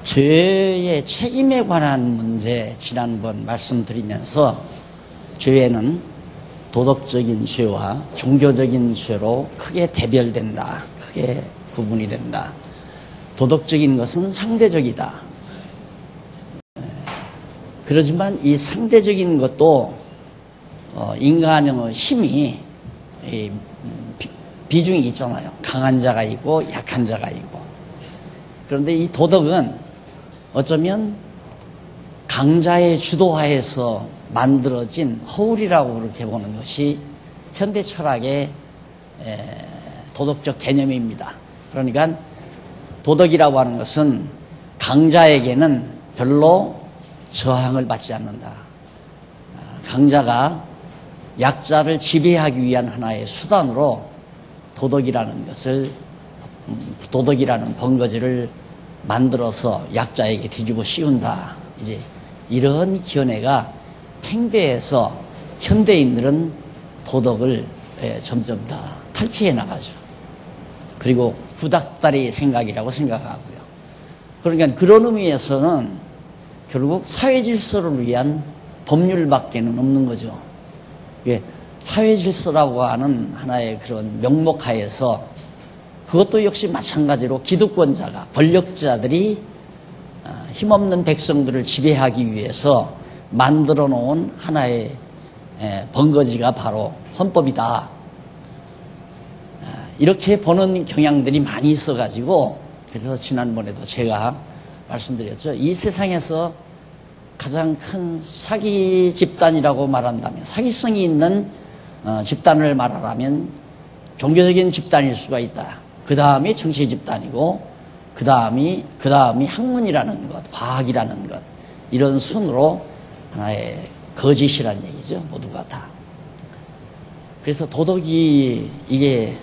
죄의 책임에 관한 문제 지난번 말씀드리면서 죄는 도덕적인 죄와 종교적인 죄로 크게 대별된다. 크게 구분이 된다. 도덕적인 것은 상대적이다. 그렇지만 이 상대적인 것도 인간의 힘이 비중이 있잖아요. 강한 자가 있고 약한 자가 있고. 그런데 이 도덕은 어쩌면 강자의 주도하에서 만들어진 허울이라고 그렇게 보는 것이 현대 철학의 도덕적 개념입니다. 그러니까 도덕이라고 하는 것은 강자에게는 별로 저항을 받지 않는다. 강자가 약자를 지배하기 위한 하나의 수단으로 도덕이라는 번거지를 만들어서 약자에게 뒤집어 씌운다. 이제 이런 견해가 팽배해서 현대인들은 도덕을 점점 다 탈피해 나가죠. 그리고 구닥다리 생각이라고 생각하고요. 그러니까 그런 의미에서는 결국 사회 질서를 위한 법률밖에는 없는 거죠. 사회 질서라고 하는 하나의 그런 명목하에서 그것도 역시 마찬가지로 기득권자가, 권력자들이 힘없는 백성들을 지배하기 위해서 만들어 놓은 하나의 번거지가 바로 헌법이다. 이렇게 보는 경향들이 많이 있어가지고, 그래서 지난번에도 제가 말씀드렸죠. 이 세상에서 가장 큰 사기 집단이라고 말한다면, 사기성이 있는 집단을 말하라면 종교적인 집단일 수가 있다. 그 다음이 정치 집단이고, 그 다음이 학문이라는 것, 과학이라는 것, 이런 순으로 하나의 거짓이라는 얘기죠. 모두가 다. 그래서 이게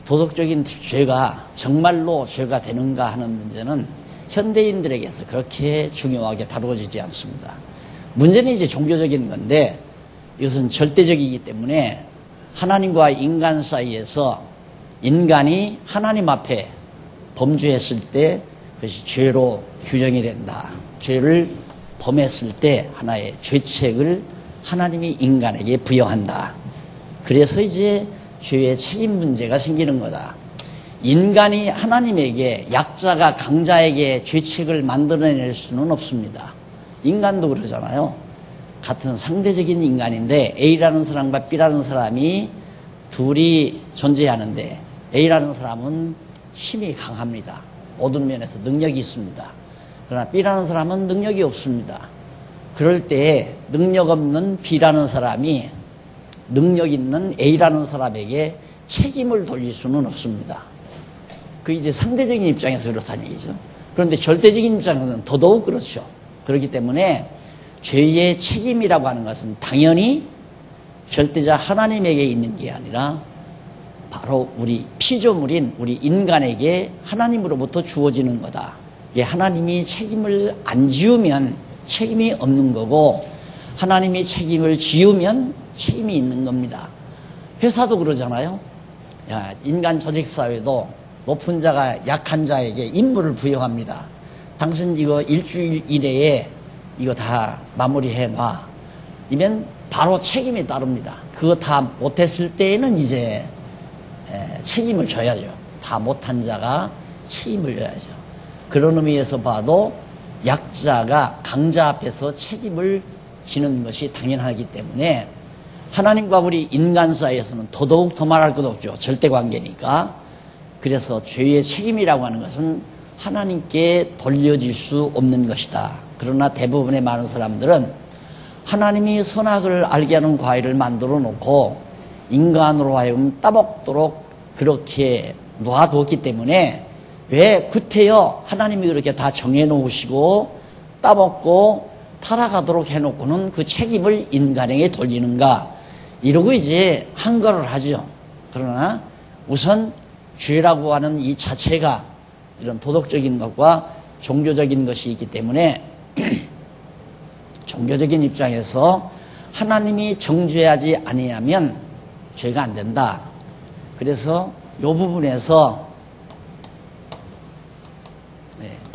도덕적인 죄가 정말로 죄가 되는가 하는 문제는 현대인들에게서 그렇게 중요하게 다루어지지 않습니다. 문제는 이제 종교적인 건데, 이것은 절대적이기 때문에 하나님과 인간 사이에서 인간이 하나님 앞에 범죄했을 때 그것이 죄로 규정이 된다. 죄를 범했을 때 하나의 죄책을 하나님이 인간에게 부여한다. 그래서 이제 죄의 책임 문제가 생기는 거다. 인간이 하나님에게, 약자가 강자에게 죄책을 만들어낼 수는 없습니다. 인간도 그러잖아요. 같은 상대적인 인간인데 A라는 사람과 B라는 사람이 둘이 존재하는데 A라는 사람은 힘이 강합니다. 모든 면에서 능력이 있습니다. 그러나 B라는 사람은 능력이 없습니다. 그럴 때 능력 없는 B라는 사람이 능력 있는 A라는 사람에게 책임을 돌릴 수는 없습니다. 그 이제 상대적인 입장에서 그렇다는 얘기죠. 그런데 절대적인 입장에서는 더더욱 그렇죠. 그렇기 때문에 죄의 책임이라고 하는 것은 당연히 절대자 하나님에게 있는 게 아니라 바로 우리 피조물인 우리 인간에게 하나님으로부터 주어지는 거다. 하나님이 책임을 안 지우면 책임이 없는 거고, 하나님이 책임을 지우면 책임이 있는 겁니다. 회사도 그러잖아요. 인간 조직사회도 높은 자가 약한 자에게 임무를 부여합니다. 당신 이거 일주일 이내에 이거 다 마무리해 놔. 이면 바로 책임이 따릅니다. 그거 다 못했을 때에는 이제 책임을 져야죠. 다 못한 자가 책임을 져야죠. 그런 의미에서 봐도 약자가 강자 앞에서 책임을 지는 것이 당연하기 때문에 하나님과 우리 인간 사이에서는 더더욱 더 말할 것 없죠. 절대관계니까. 그래서 죄의 책임이라고 하는 것은 하나님께 돌려질 수 없는 것이다. 그러나 대부분의 많은 사람들은 하나님이 선악을 알게 하는 과일을 만들어 놓고 인간으로 하여금 따먹도록 그렇게 놔뒀기 때문에, 왜 구태여 하나님이 그렇게 다 정해놓으시고 따먹고 타락하도록 해놓고는 그 책임을 인간에게 돌리는가, 이러고 이제 항거를 하죠. 그러나 우선 죄라고 하는 이 자체가 이런 도덕적인 것과 종교적인 것이 있기 때문에 종교적인 입장에서 하나님이 정죄하지 아니하면 죄가 안 된다. 그래서 이 부분에서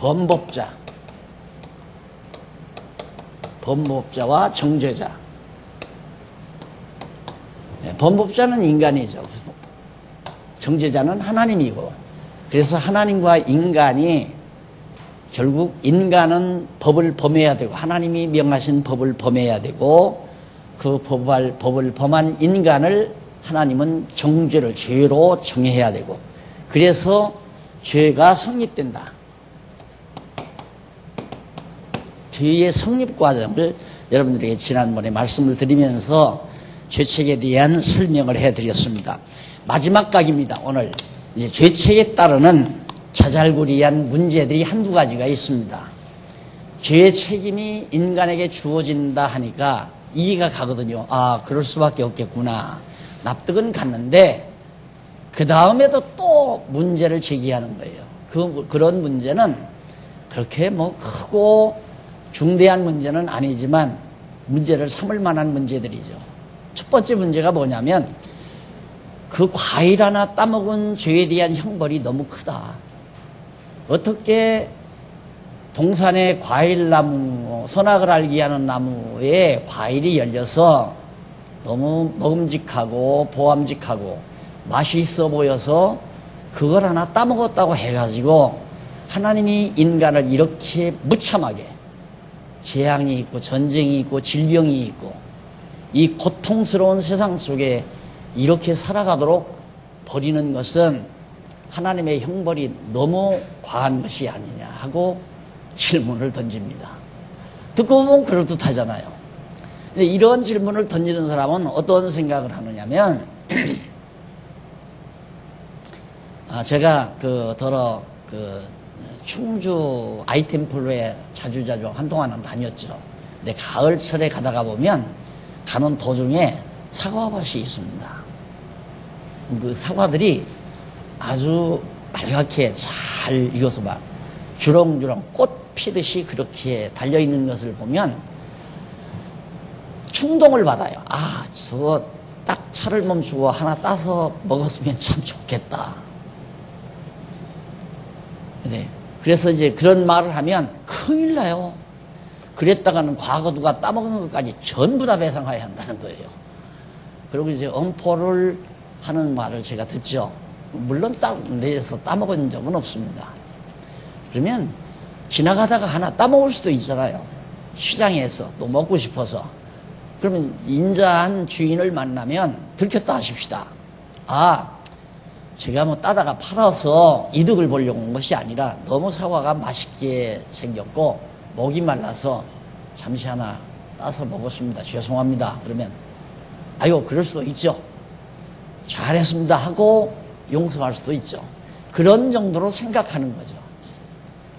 범법자, 범법자와 정죄자. 범법자는 인간이죠. 정죄자는 하나님이고, 그래서 하나님과 인간이 결국 인간은 법을 범해야 되고 하나님이 명하신 법을 범해야 되고 그 법을 범한 인간을 하나님은 정죄를 죄로 정해야 되고 그래서 죄가 성립된다. 죄의 성립 과정을 여러분들에게 지난번에 말씀을 드리면서 죄책에 대한 설명을 해드렸습니다. 마지막 각입니다. 오늘 이제 죄책에 따르는 자잘구리한 문제들이 한두 가지가 있습니다. 죄의 책임이 인간에게 주어진다 하니까 이해가 가거든요. 아, 그럴 수밖에 없겠구나. 납득은 갔는데 그 다음에도 또 문제를 제기하는 거예요. 그런 문제는 그렇게 뭐 크고 중대한 문제는 아니지만 문제를 삼을 만한 문제들이죠. 첫 번째 문제가 뭐냐면 그 과일 하나 따먹은 죄에 대한 형벌이 너무 크다. 어떻게 동산에 과일나무, 선악을 알게 하는 나무에 과일이 열려서 너무 먹음직하고 보암직하고 맛이 있어 보여서 그걸 하나 따먹었다고 해가지고 하나님이 인간을 이렇게 무참하게 재앙이 있고 전쟁이 있고 질병이 있고 이 고통스러운 세상 속에 이렇게 살아가도록 버리는 것은 하나님의 형벌이 너무 과한 것이 아니냐 하고 질문을 던집니다. 듣고 보면 그럴듯하잖아요. 근데 이런 질문을 던지는 사람은 어떤 생각을 하느냐면 제가 충주 아이템플로에 자주 한동안은 다녔죠. 근데 가을철에 가다가 보면 가는 도중에 사과밭이 있습니다. 그 사과들이 아주 빨갛게 잘 익어서 막 주렁주렁 꽃 피듯이 그렇게 달려있는 것을 보면 충동을 받아요. 아, 저거 딱 차를 멈추고 하나 따서 먹었으면 참 좋겠다. 네. 그래서 이제 그런 말을 하면 큰일 나요. 그랬다가는 과거 누가 따먹은 것까지 전부 다 배상해야 한다는 거예요. 그리고 이제 엄포를 하는 말을 제가 듣죠. 물론 내려서 따먹은 적은 없습니다. 그러면 지나가다가 하나 따먹을 수도 있잖아요. 시장에서 또 먹고 싶어서. 그러면 인자한 주인을 만나면 들켰다 하십시다. 아, 제가 뭐 따다가 팔아서 이득을 보려고 온 것이 아니라 너무 사과가 맛있게 생겼고 목이 말라서 잠시 하나 따서 먹었습니다. 죄송합니다. 그러면 아이고 그럴 수도 있죠. 잘했습니다 하고 용서할 수도 있죠. 그런 정도로 생각하는 거죠.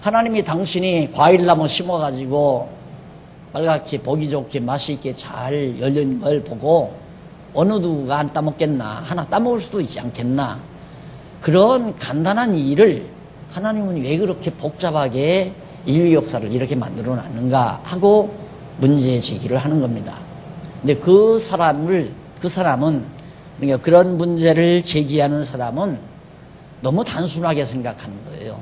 하나님이 당신이 과일나무 심어가지고 빨갛게 보기 좋게 맛이 있게 잘 열린 걸 보고 어느 누구가 안 따먹겠나, 하나 따먹을 수도 있지 않겠나, 그런 간단한 일을 하나님은 왜 그렇게 복잡하게 인류 역사를 이렇게 만들어 놨는가 하고 문제 제기를 하는 겁니다. 근데 그 사람은 그러니까 그런 문제를 제기하는 사람은 너무 단순하게 생각하는 거예요.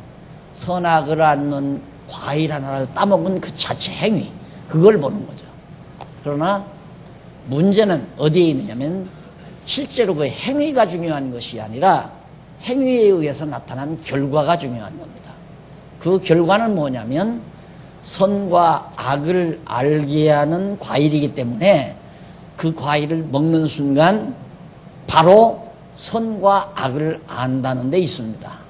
선악을 않는 과일 하나를 따먹은 그 자체 행위, 그걸 보는 거죠. 그러나 문제는 어디에 있느냐면 실제로 그 행위가 중요한 것이 아니라 행위에 의해서 나타난 결과가 중요한 겁니다. 그 결과는 뭐냐면 선과 악을 알게 하는 과일이기 때문에 그 과일을 먹는 순간 바로 선과 악을 안다는 데 있습니다.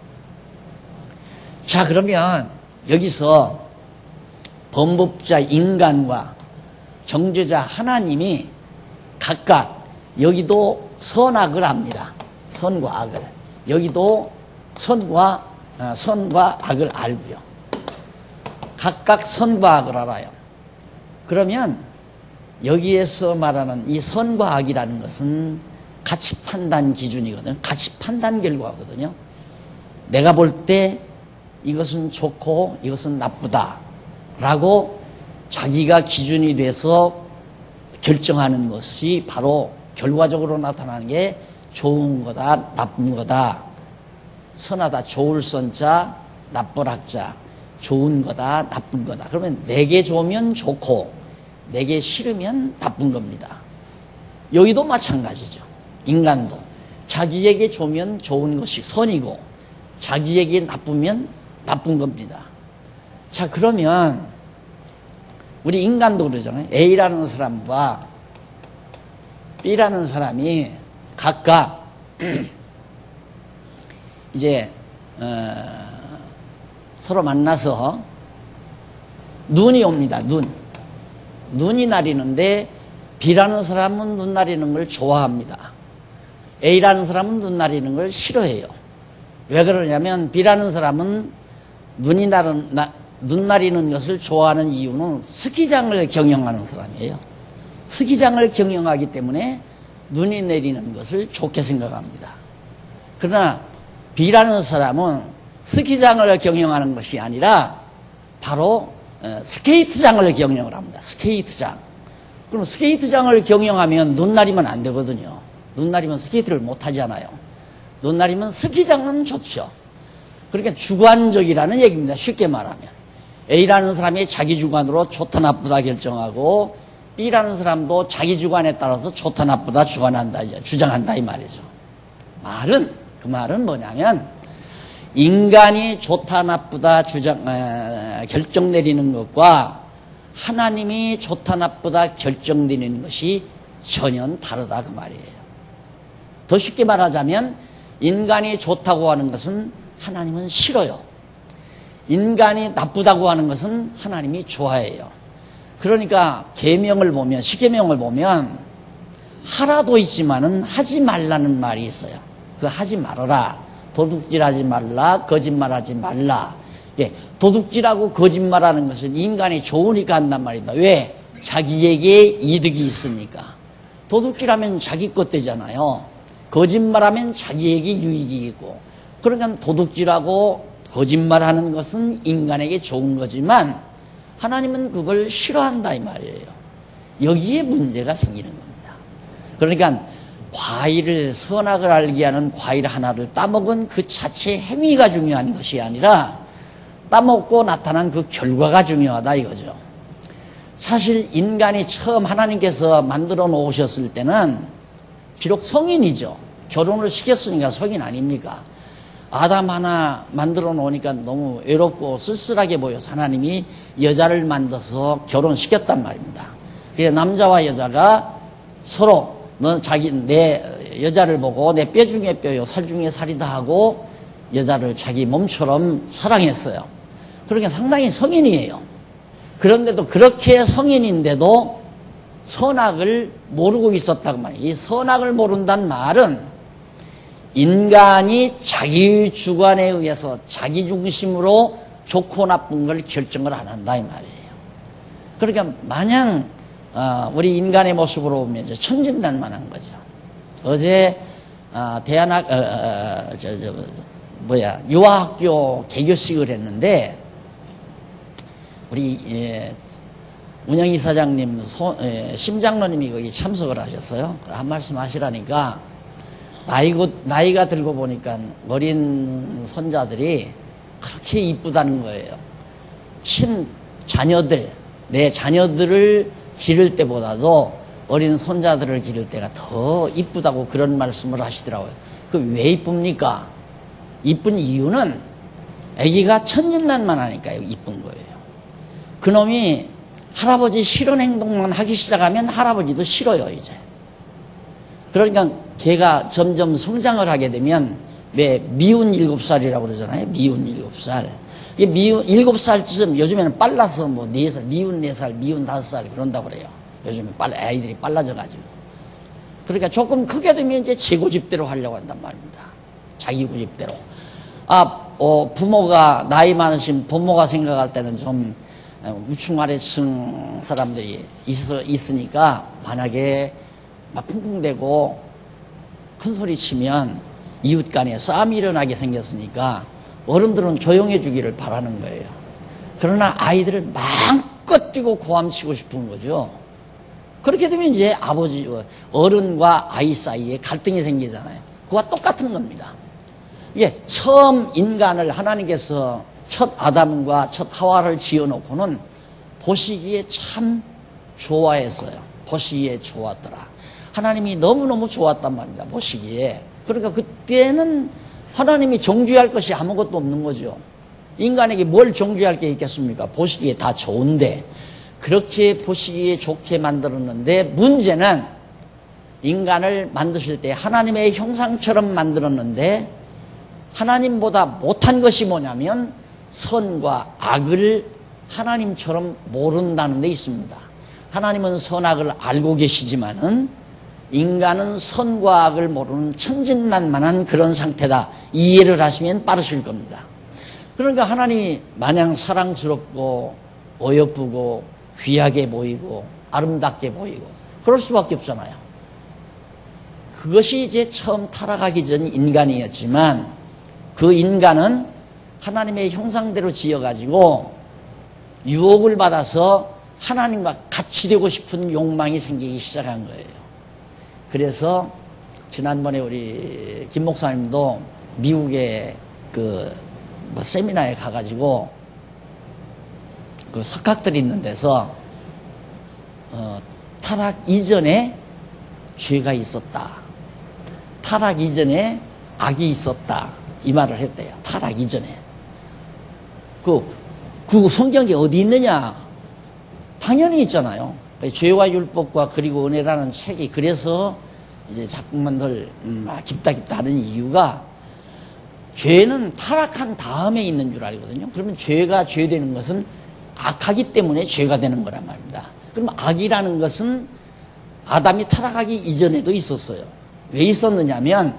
자, 그러면 여기서 범법자 인간과 정죄자 하나님이 각각 여기도 선악을 압니다. 선과 악을. 여기도 선과 악을 알고요. 각각 선과 악을 알아요. 그러면 여기에서 말하는 이 선과 악이라는 것은 가치 판단 기준이거든요. 가치 판단 결과거든요. 내가 볼 때 이것은 좋고 이것은 나쁘다 라고 자기가 기준이 돼서 결정하는 것이 바로 결과적으로 나타나는 게 좋은 거다, 나쁜 거다, 선하다, 좋을 선자, 나쁠 악자, 좋은 거다, 나쁜 거다. 그러면 내게 좋으면 좋고 내게 싫으면 나쁜 겁니다. 여기도 마찬가지죠. 인간도 자기에게 좋으면 좋은 것이 선이고 자기에게 나쁘면 나쁜 겁니다. 자, 그러면 우리 인간도 그러잖아요. A라는 사람과 B라는 사람이 각각 이제 서로 만나서 눈이 옵니다. 눈이 나리는데 B라는 사람은 눈 나리는 걸 좋아합니다. A라는 사람은 눈 나리는 걸 싫어해요. 왜 그러냐면 B라는 사람은 눈 나리는 것을 좋아하는 이유는 스키장을 경영하는 사람이에요. 스키장을 경영하기 때문에 눈이 내리는 것을 좋게 생각합니다. 그러나 B라는 사람은 스키장을 경영하는 것이 아니라 바로 스케이트장을 경영을 합니다. 스케이트장. 그럼 스케이트장을 경영하면 눈 나리면 안 되거든요. 눈 나리면 스케이트를 못 하잖아요. 눈 나리면 스키장은 좋죠. 그러니까 주관적이라는 얘기입니다. 쉽게 말하면 A라는 사람이 자기 주관으로 좋다 나쁘다 결정하고 B라는 사람도 자기 주관에 따라서 좋다 나쁘다 주장한다 이 말이죠. 그 말은 뭐냐면 인간이 좋다 나쁘다 결정 내리는 것과 하나님이 좋다 나쁘다 결정 내리는 것이 전혀 다르다 그 말이에요. 더 쉽게 말하자면 인간이 좋다고 하는 것은 하나님은 싫어요. 인간이 나쁘다고 하는 것은 하나님이 좋아해요. 그러니까 계명을 보면, 십계명을 보면 하라도 있지만은 하지 말라는 말이 있어요. 그 하지 말아라. 도둑질하지 말라. 거짓말하지 말라. 예, 도둑질하고 거짓말하는 것은 인간이 좋으니까 한단 말입니다. 왜? 자기에게 이득이 있으니까. 도둑질하면 자기 것 되잖아요. 거짓말하면 자기에게 유익이 있고. 그러니까 도둑질하고 거짓말하는 것은 인간에게 좋은 거지만 하나님은 그걸 싫어한다 이 말이에요. 여기에 문제가 생기는 겁니다. 그러니까 과일을 선악을 알게 하는 과일 하나를 따먹은 그 자체 행위가 중요한 것이 아니라 따먹고 나타난 그 결과가 중요하다 이거죠. 사실 인간이 처음 하나님께서 만들어 놓으셨을 때는 비록 성인이죠. 결혼을 시켰으니까 성인 아닙니까? 아담 하나 만들어 놓으니까 너무 외롭고 쓸쓸하게 보여서 하나님이 여자를 만들어서 결혼시켰단 말입니다. 그래서 남자와 여자가 서로 내 여자를 보고 내 뼈 중에 뼈요 살 중에 살이다 하고 여자를 자기 몸처럼 사랑했어요. 그러니까 상당히 성인이에요. 그런데도 그렇게 성인인데도 선악을 모르고 있었다고 말이에요. 이 선악을 모른다는 말은 인간이 자기 주관에 의해서 자기 중심으로 좋고 나쁜 걸 결정을 안 한다 이 말이에요. 그러니까 마냥 우리 인간의 모습으로 보면 이제 천진난만한 거죠. 어제 유아학교 개교식을 했는데 우리 운영이 사장님 심장로님이 거기 참석을 하셨어요. 한 말씀 하시라니까 나이가 들고 보니까 어린 손자들이 그렇게 이쁘다는 거예요. 내 자녀들을 기를 때보다도 어린 손자들을 기를 때가 더 이쁘다고 그런 말씀을 하시더라고요. 그 왜 이쁩니까? 이쁜 이유는 아기가 천진난만하니까요. 이쁜 거예요. 그놈이 할아버지 싫은 행동만 하기 시작하면 할아버지도 싫어요 이제. 그러니까 걔가 점점 성장을 하게 되면 왜 미운 7살이라고 그러잖아요. 미운 7살. 미운 7살쯤 요즘에는 빨라서 뭐 4살, 미운 4살, 미운 5살 그런다고 그래요. 요즘에 아이들이 빨라져가지고. 그러니까 조금 크게 되면 이제 제 고집대로 하려고 한단 말입니다. 자기 고집대로. 부모가, 나이 많으신 부모가 생각할 때는 좀 우충 아래층 사람들이 있으니까 만약에 막 쿵쿵대고 큰 소리 치면 이웃 간에 싸움이 일어나게 생겼으니까 어른들은 조용해 주기를 바라는 거예요. 그러나 아이들을 마음껏 뛰고 고함치고 싶은 거죠. 그렇게 되면 이제 어른과 아이 사이에 갈등이 생기잖아요. 그와 똑같은 겁니다. 처음 인간을 하나님께서 첫 아담과 첫 하와를 지어놓고는 보시기에 참 좋아했어요. 보시기에 좋았더라. 하나님이 너무너무 좋았단 말입니다. 보시기에. 그러니까 그때는 하나님이 정죄할 것이 아무것도 없는 거죠. 인간에게 뭘 정죄할 게 있겠습니까? 보시기에 다 좋은데, 그렇게 보시기에 좋게 만들었는데, 문제는 인간을 만드실 때 하나님의 형상처럼 만들었는데, 하나님보다 못한 것이 뭐냐면 선과 악을 하나님처럼 모른다는 데 있습니다. 하나님은 선악을 알고 계시지만은 인간은 선과 악을 모르는 천진난만한 그런 상태다. 이해를 하시면 빠르실 겁니다. 그러니까 하나님이 마냥 사랑스럽고 어여쁘고 귀하게 보이고 아름답게 보이고 그럴 수밖에 없잖아요. 그것이 이제 처음 타락하기 전 인간이었지만, 그 인간은 하나님의 형상대로 지어가지고 유혹을 받아서 하나님과 같이 되고 싶은 욕망이 생기기 시작한 거예요. 그래서 지난번에 우리 김 목사님도 미국에 세미나에 가가지고 그 석학들이 있는 데서 타락 이전에 죄가 있었다. 타락 이전에 악이 있었다. 이 말을 했대요. 타락 이전에. 그 성경에 어디 있느냐? 당연히 있잖아요. 죄와 율법과 그리고 은혜라는 책이, 그래서 이제 자꾸만들 깊다 하는 이유가, 죄는 타락한 다음에 있는 줄 알거든요. 그러면 죄가 죄되는 것은 악하기 때문에 죄가 되는 거란 말입니다. 그럼 악이라는 것은 아담이 타락하기 이전에도 있었어요. 왜 있었느냐면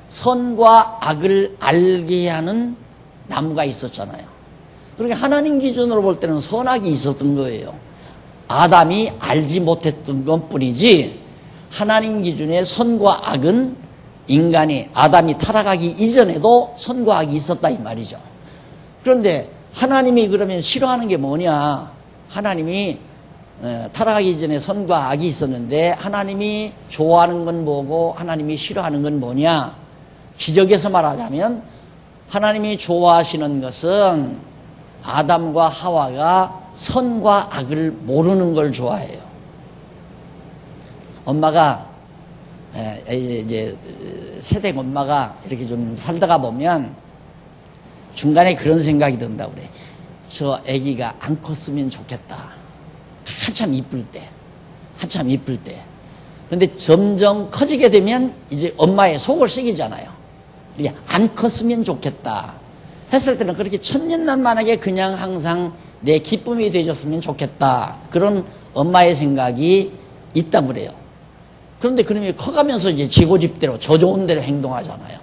선과 악을 알게 하는 나무가 있었잖아요. 그러니까 하나님 기준으로 볼 때는 선악이 있었던 거예요. 아담이 알지 못했던 것뿐이지, 하나님 기준의 선과 악은 인간이, 아담이 타락하기 이전에도 선과 악이 있었다 이 말이죠. 그런데 하나님이 그러면 싫어하는 게 뭐냐? 하나님이 타락하기 이전에 선과 악이 있었는데 하나님이 좋아하는 건 뭐고 하나님이 싫어하는 건 뭐냐? 기적에서 말하자면 하나님이 좋아하시는 것은 아담과 하와가 선과 악을 모르는 걸 좋아해요. 엄마가 이제 세댁 엄마가 이렇게 좀 살다가 보면 중간에 그런 생각이 든다고 그래. 저 아기가 안 컸으면 좋겠다. 한참 이쁠 때. 근데 점점 커지게 되면 이제 엄마의 속을 썩이잖아요. 이게 안 컸으면 좋겠다 했을 때는 그렇게 천진난만하게 그냥 항상 내 기쁨이 되줬으면 좋겠다, 그런 엄마의 생각이 있다고 그래요. 그런데 그놈이 커가면서 이제 지 고집대로 저 좋은 대로 행동하잖아요.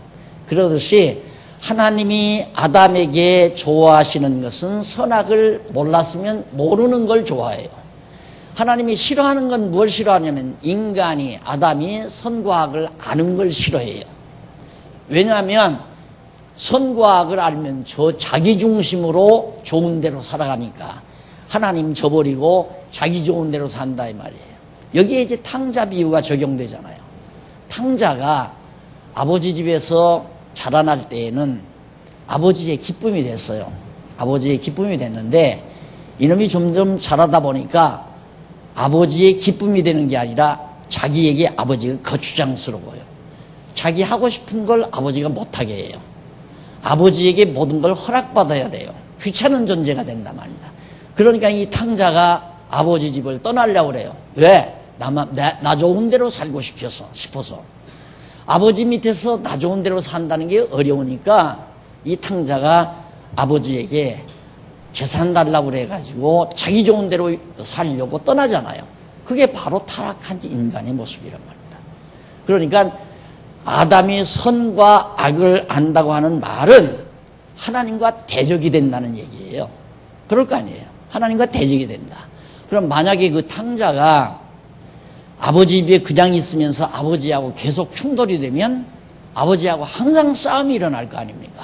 그러듯이 하나님이 아담에게 좋아하시는 것은 선악을 몰랐으면 모르는 걸 좋아해요. 하나님이 싫어하는 건 뭘 싫어하냐면 인간이, 아담이 선과 악을 아는 걸 싫어해요. 왜냐하면 선과 악을 알면 저 자기 중심으로 좋은 대로 살아가니까 하나님 저버리고 자기 좋은 대로 산다 이 말이에요. 여기에 이제 탕자 비유가 적용되잖아요. 탕자가 아버지 집에서 자라날 때에는 아버지의 기쁨이 됐어요. 아버지의 기쁨이 됐는데 이놈이 점점 자라다 보니까 아버지의 기쁨이 되는 게 아니라 자기에게 아버지가 거추장스러워요. 자기 하고 싶은 걸 아버지가 못하게 해요. 아버지에게 모든 걸 허락받아야 돼요. 귀찮은 존재가 된단 말입니다. 그러니까 이 탕자가 아버지 집을 떠나려고 그래요. 왜? 나 좋은 대로 살고 싶어서. 아버지 밑에서 나 좋은 대로 산다는 게 어려우니까 이 탕자가 아버지에게 재산 달라고 그래가지고 자기 좋은 대로 살려고 떠나잖아요. 그게 바로 타락한 인간의 모습이란 말입니다. 그러니까 아담이 선과 악을 안다고 하는 말은 하나님과 대적이 된다는 얘기예요. 그럴 거 아니에요. 하나님과 대적이 된다. 그럼 만약에 그 탕자가 아버지 집에 그냥 있으면서 아버지하고 계속 충돌이 되면 아버지하고 항상 싸움이 일어날 거 아닙니까?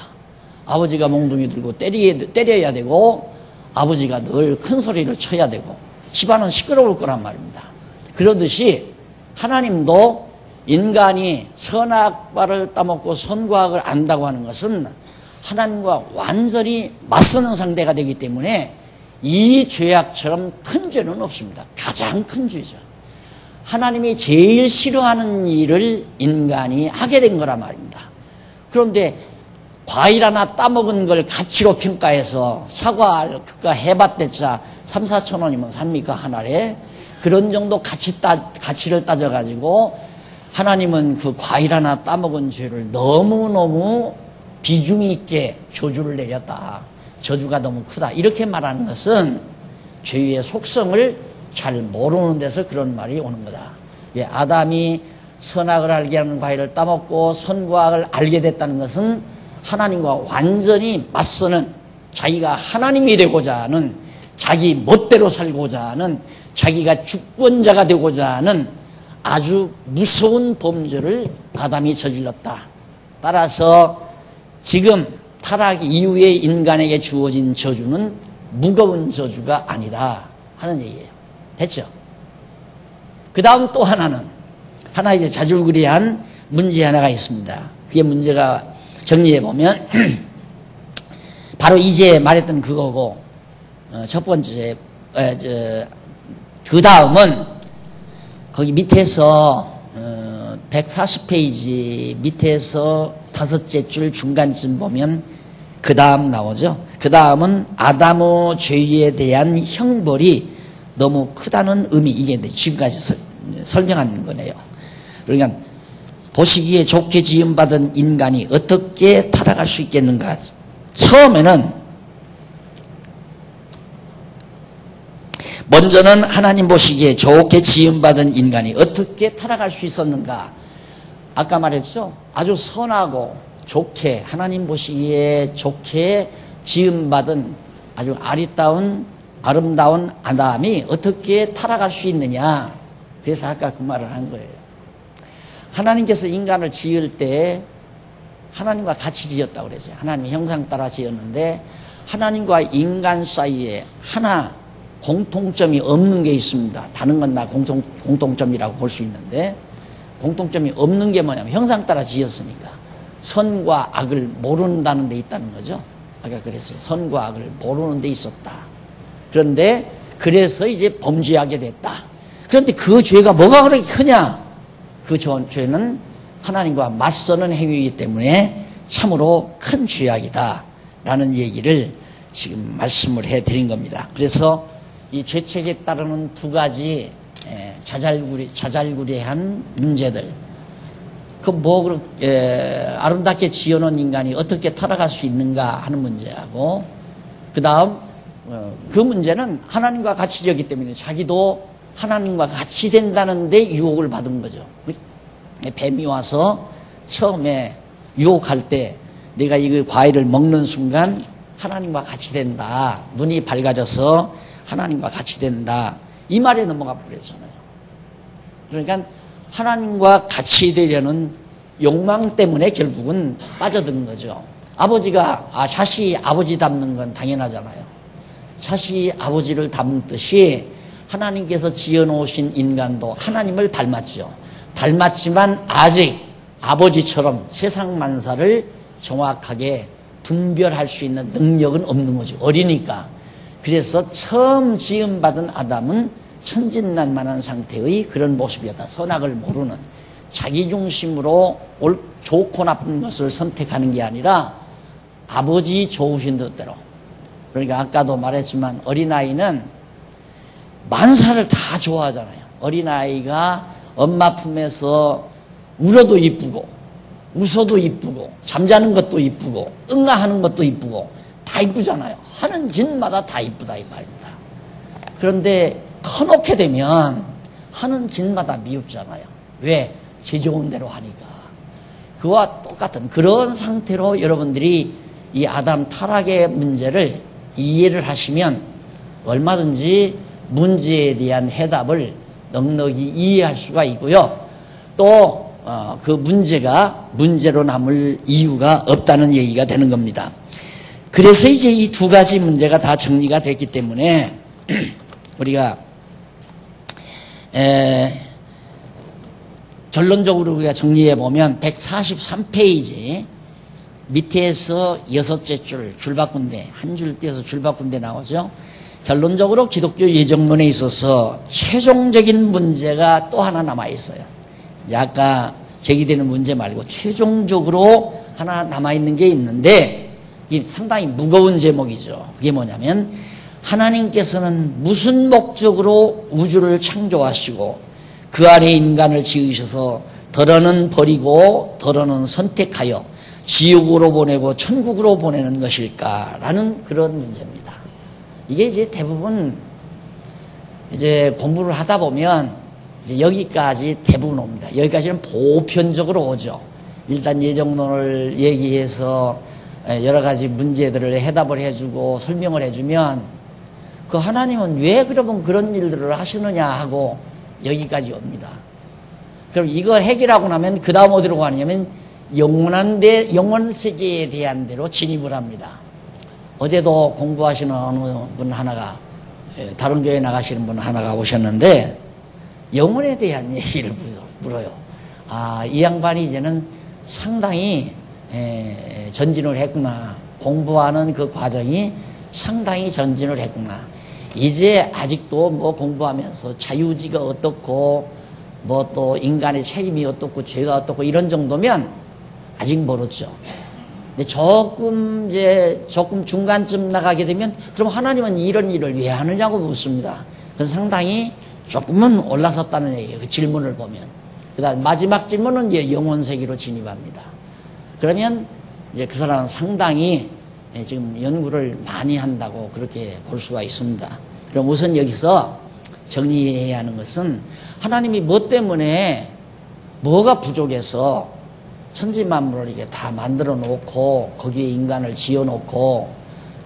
아버지가 몽둥이 들고 때려야 되고 아버지가 늘 큰 소리를 쳐야 되고 집안은 시끄러울 거란 말입니다. 그러듯이 하나님도 인간이 선악과를 따먹고 선과 악을 안다고 하는 것은 하나님과 완전히 맞서는 상대가 되기 때문에 이 죄악처럼 큰 죄는 없습니다. 가장 큰 죄죠. 하나님이 제일 싫어하는 일을 인간이 하게 된 거란 말입니다. 그런데 과일 하나 따먹은 걸 가치로 평가해서 사과 그가 해봤댔자 3, 4천 원이면 삽니까? 하나에 그런 정도 가치를 따져가지고 하나님은 그 과일 하나 따먹은 죄를 너무너무 비중 있게 저주를 내렸다. 저주가 너무 크다. 이렇게 말하는 것은 죄의 속성을 잘 모르는 데서 그런 말이 오는 거다. 예, 아담이 선악을 알게 하는 과일을 따먹고 선과 악을 알게 됐다는 것은 하나님과 완전히 맞서는, 자기가 하나님이 되고자 하는, 자기 멋대로 살고자 하는, 자기가 주권자가 되고자 하는 아주 무서운 범죄를 아담이 저질렀다. 따라서 지금 타락 이후에 인간에게 주어진 저주는 무거운 저주가 아니다 하는 얘기예요. 됐죠? 그 다음 또 하나 이제 자줄구레한 문제 하나가 있습니다. 그게 문제가 정리해 보면 바로 이제 말했던 그거고, 첫 번째 그 다음은 거기 밑에서 140페이지 밑에서 다섯째 줄 중간쯤 보면 그 다음 나오죠. 그 다음은 아담의 죄에 대한 형벌이 너무 크다는 의미, 이게 지금까지 설명한 거네요. 그러니까 보시기에 좋게 지음받은 인간이 어떻게 타락할 수 있겠는가. 먼저는 하나님 보시기에 좋게 지음받은 인간이 어떻게 타락할 수 있었는가. 아까 말했죠. 아주 선하고 좋게, 하나님 보시기에 좋게 지음받은 아주 아름다운 아담이 어떻게 타락할 수 있느냐. 그래서 아까 그 말을 한 거예요. 하나님께서 인간을 지을 때 하나님과 같이 지었다고 그랬어요. 하나님의 형상 따라 지었는데 하나님과 인간 사이에 하나 공통점이 없는 게 있습니다. 다른 건 다 공통점이라고 볼 수 있는데, 공통점이 없는 게 뭐냐면 형상 따라 지었으니까 선과 악을 모른다는 데 있다는 거죠. 아까 그랬어요. 선과 악을 모르는 데 있었다. 그런데 그래서 이제 범죄하게 됐다. 그런데 그 죄가 뭐가 그렇게 크냐? 그 죄는 하나님과 맞서는 행위이기 때문에 참으로 큰 죄악이다 라는 얘기를 지금 말씀을 해드린 겁니다. 그래서 이 죄책에 따르는 두 가지 자잘구레한 문제들, 아름답게 지어놓은 인간이 어떻게 타락할 수 있는가 하는 문제하고, 그 다음 그 문제는 하나님과 같이 지었기 때문에 자기도 하나님과 같이 된다는 데 유혹을 받은 거죠. 뱀이 와서 처음에 유혹할 때 내가 이 과일을 먹는 순간 하나님과 같이 된다, 눈이 밝아져서 하나님과 같이 된다, 이 말에 넘어가 버렸잖아요. 그러니까 하나님과 같이 되려는 욕망 때문에 결국은 빠져든 거죠. 자식이 아버지 닮는 건 당연하잖아요. 자식이 아버지를 닮듯이 하나님께서 지어놓으신 인간도 하나님을 닮았죠. 닮았지만 아직 아버지처럼 세상 만사를 정확하게 분별할 수 있는 능력은 없는 거죠. 어리니까. 그래서 처음 지음받은 아담은 천진난만한 상태의 그런 모습이었다. 선악을 모르는, 자기중심으로 좋고 나쁜 것을 선택하는 게 아니라 아버지 좋으신 뜻대로. 그러니까 아까도 말했지만 어린아이는 만사를 다 좋아하잖아요. 어린아이가 엄마 품에서 울어도 이쁘고 웃어도 이쁘고 잠자는 것도 이쁘고 응아하는 것도 이쁘고 다 이쁘잖아요. 하는 짓마다 다 이쁘다 이 말입니다. 그런데 커놓게 되면 하는 짓마다 미흡잖아요. 왜? 지 좋은 대로 하니까. 그와 똑같은 그런 상태로 여러분들이 이 아담 타락의 문제를 이해를 하시면 얼마든지 문제에 대한 해답을 넉넉히 이해할 수가 있고요. 또 그 문제가 문제로 남을 이유가 없다는 얘기가 되는 겁니다. 그래서 이제 이 두 가지 문제가 다 정리가 됐기 때문에 우리가 결론적으로 우리가 정리해 보면 143페이지 밑에서 6째 줄 바꾼데, 한 줄 떼어서 줄 바꾼데 나오죠. 결론적으로 기독교 예정론에 있어서 최종적인 문제가 또 하나 남아있어요. 이제 아까 제기되는 문제 말고 최종적으로 하나 남아있는 게 있는데, 이게 상당히 무거운 제목이죠. 그게 뭐냐면, 하나님께서는 무슨 목적으로 우주를 창조하시고 그 안에 인간을 지으셔서 덜어는 버리고 덜어는 선택하여 지옥으로 보내고 천국으로 보내는 것일까라는 그런 문제입니다. 이게 이제 대부분 이제 공부를 하다 보면 이제 여기까지 대부분 옵니다. 여기까지는 보편적으로 오죠. 일단 예정론을 얘기해서 여러 가지 문제들을 해답을 해주고 설명을 해주면 그 하나님은 왜 그러면 그런 일들을 하시느냐 하고 여기까지 옵니다. 그럼 이걸 해결하고 나면 그 다음 어디로 가냐면 영원 세계에 대한 대로 진입을 합니다. 어제도 공부하시는 어느 분 하나가, 다른 교회 나가시는 분 하나가 오셨는데 영혼에 대한 얘기를 물어요. 아, 이 양반이 이제는 상당히 전진을 했구나. 공부하는 그 과정이 상당히 전진을 했구나. 이제 아직도 뭐 공부하면서 자유지가 어떻고 뭐 또 인간의 책임이 어떻고 죄가 어떻고 이런 정도면 아직 멀었죠. 근데 조금 중간쯤 나가게 되면 그럼 하나님은 이런 일을 왜 하느냐고 묻습니다. 그래서 상당히 조금은 올라섰다는 얘기예요. 그 질문을 보면. 그다음 마지막 질문은 이제 영혼 세계로 진입합니다. 그러면 이제 그 사람은 상당히 지금 연구를 많이 한다고 그렇게 볼 수가 있습니다. 그럼 우선 여기서 정리해야 하는 것은 하나님이 뭐 때문에 뭐가 부족해서 천지만물을 이렇게 다 만들어 놓고 거기에 인간을 지어 놓고